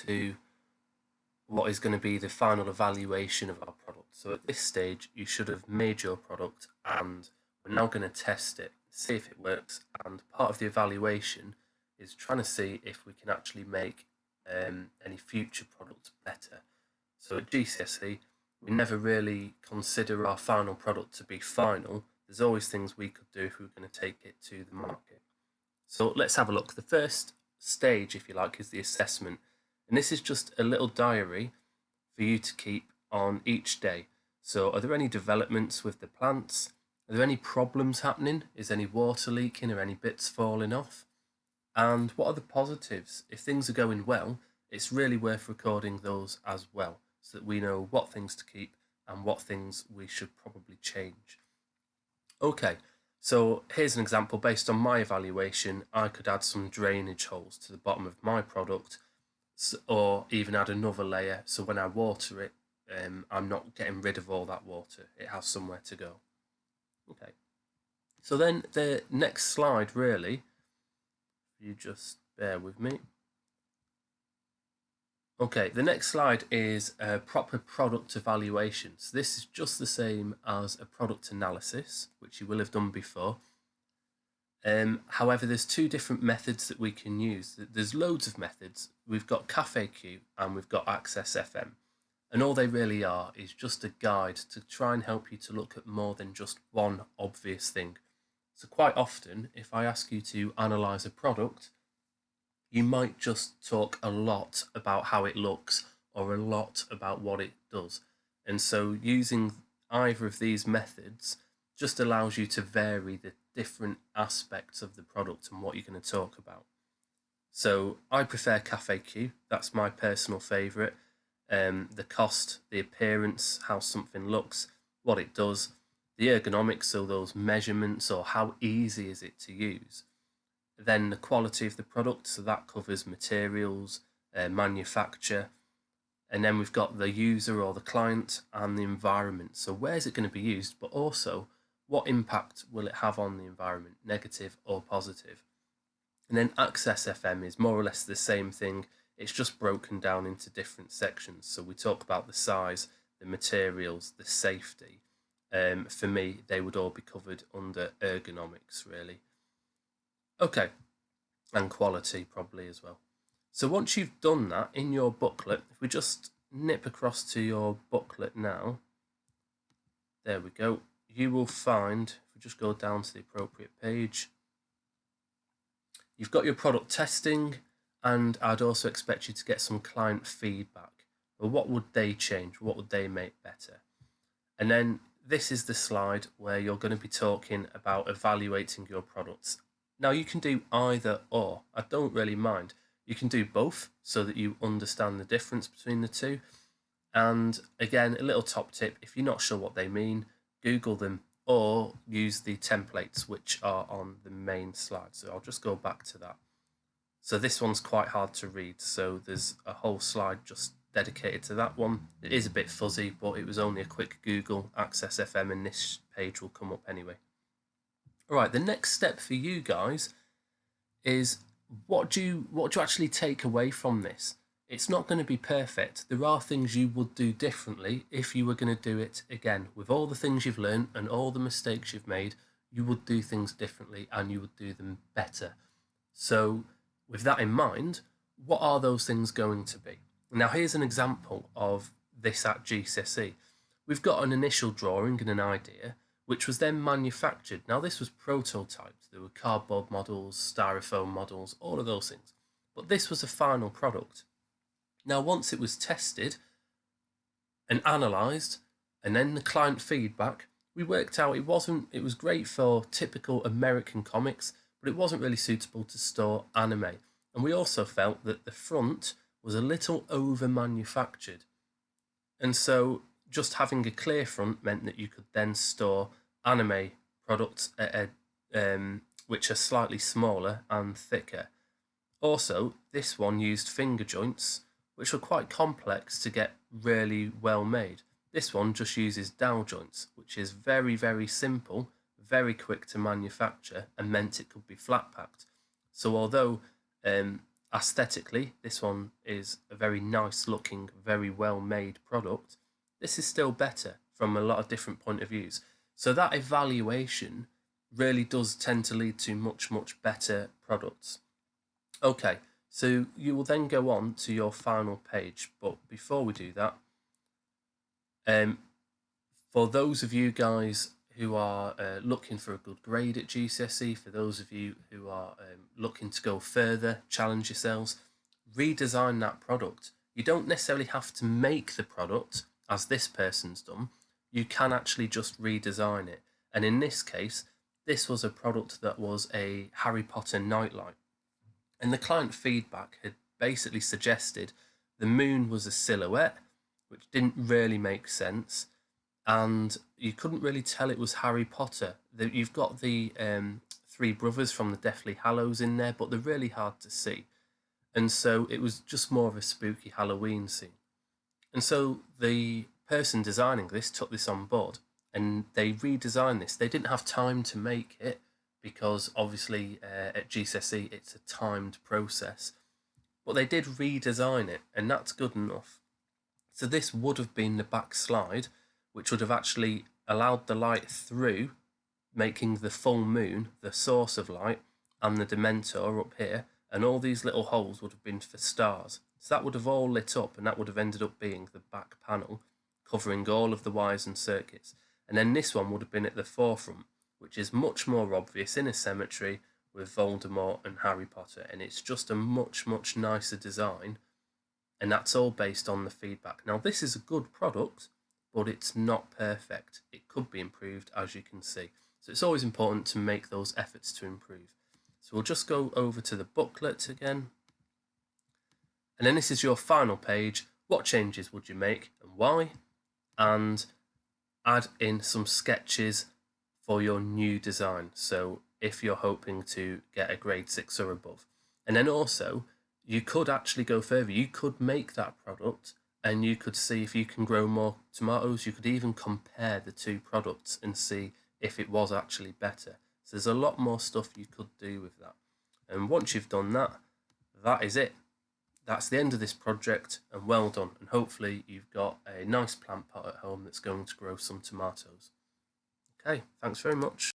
to what is going to be the final evaluation of our product. So at this stage, you should have made your product and we're now going to test it, see if it works. And part of the evaluation is trying to see if we can actually make any future products better. So at GCSE, we never really consider our final product to be final. There's always things we could do if we were going to take it to the market. So let's have a look. The first stage, if you like, is the assessment. And this is just a little diary for you to keep on each day. So are there any developments with the plants? Are there any problems happening? Is any water leaking or any bits falling off? And what are the positives? If things are going well, it's really worth recording those as well, so that we know what things to keep and what things we should probably change. Okay, so here's an example. Based on my evaluation, I could add some drainage holes to the bottom of my product, or even add another layer, so when I water it, I'm not getting rid of all that water. It has somewhere to go. Okay, so then the next slide, really, you just bear with me. Okay, the next slide is a proper product evaluation. So this is just the same as a product analysis, which you will have done before. However, there's two different methods that we can use. There's loads of methods. We've got CafeQ and we've got Access FM. And all they really are is just a guide to try and help you to look at more than just one obvious thing. So quite often, if I ask you to analyse a product, you might just talk a lot about how it looks or a lot about what it does. And so using either of these methods just allows you to vary the different aspects of the product and what you're going to talk about. So I prefer CafeQ, that's my personal favourite. The cost, the appearance, how something looks, what it does, the ergonomics, so those measurements or how easy is it to use. Then the quality of the product, so that covers materials, manufacture, and then we've got the user or the client and the environment. So where's it going to be used, but also what impact will it have on the environment, negative or positive? And then Access FM is more or less the same thing. It's just broken down into different sections. So we talk about the size, the materials, the safety. For me, they would all be covered under ergonomics, really. Okay, and quality probably as well. So once you've done that in your booklet, if we just nip across to your booklet now, there we go, you will find, if we just go down to the appropriate page, you've got your product testing, and I'd also expect you to get some client feedback. Well, what would they change? What would they make better? And then this is the slide where you're going to be talking about evaluating your products. Now you can do either or, I don't really mind. You can do both so that you understand the difference between the two. And again, a little top tip, if you're not sure what they mean, Google them or use the templates which are on the main slide. So I'll just go back to that. So this one's quite hard to read, so there's a whole slide just dedicated to that one. It is a bit fuzzy, but it was only a quick Google, Access FM, and this page will come up anyway. All right, the next step for you guys is what do you actually take away from this? It's not going to be perfect. There are things you would do differently if you were going to do it again. With all the things you've learned and all the mistakes you've made, you would do things differently and you would do them better. So with that in mind, what are those things going to be? Now here's an example of this at GCSE. We've got an initial drawing and an idea, which was then manufactured. Now this was prototyped. There were cardboard models, styrofoam models, all of those things. But this was a final product. Now once it was tested and analysed, and then the client feedback, we worked out it was great for typical American comics, but it wasn't really suitable to store anime. And we also felt that the front was a little over manufactured. And so just having a clear front meant that you could then store anime products which are slightly smaller and thicker. Also, this one used finger joints, which were quite complex to get really well made. This one just uses dowel joints, which is very, very simple, very quick to manufacture, and meant it could be flat packed. So although aesthetically this one is a a very nice looking, very well made product, this is still better from a lot of different point of views. So that evaluation really does tend to lead to much, much better products. Okay, so you will then go on to your final page, but before we do that, for those of you guys who are looking for a good grade at GCSE, for those of you who are looking to go further, challenge yourselves, redesign that product. You don't necessarily have to make the product as this person's done. You can actually just redesign it. And in this case, this was a product that was a Harry Potter nightlight. And the client feedback had basically suggested the moon was a silhouette, which didn't really make sense, and you couldn't really tell it was Harry Potter. You've got the three brothers from the Deathly Hallows in there, but they're really hard to see. And so it was just more of a spooky Halloween scene. And so the person designing this took this on board and they redesigned this. They didn't have time to make it because obviously at GCSE it's a timed process. But they did redesign it, and that's good enough. So this would have been the back slide, which would have actually allowed the light through, making the full moon the source of light, and the Dementor up here, and all these little holes would have been for stars. So that would have all lit up, and that would have ended up being the back panel, covering all of the wires and circuits. And then this one would have been at the forefront, which is much more obvious in a cemetery with Voldemort and Harry Potter, and it's just a much, much nicer design, and that's all based on the feedback. Now, this is a good product, but it's not perfect. It could be improved, as you can see. So it's always important to make those efforts to improve. So we'll just go over to the booklet again. And then this is your final page. What changes would you make and why? And add in some sketches for your new design. So if you're hoping to get a grade 6 or above. And then also, you could actually go further. You could make that product and you could see if you can grow more tomatoes. You could even compare the two products and see if it was actually better. So there's a lot more stuff you could do with that. And once you've done that, that is it. That's the end of this project, and well done. And hopefully you've got a nice plant pot at home that's going to grow some tomatoes. Okay, thanks very much.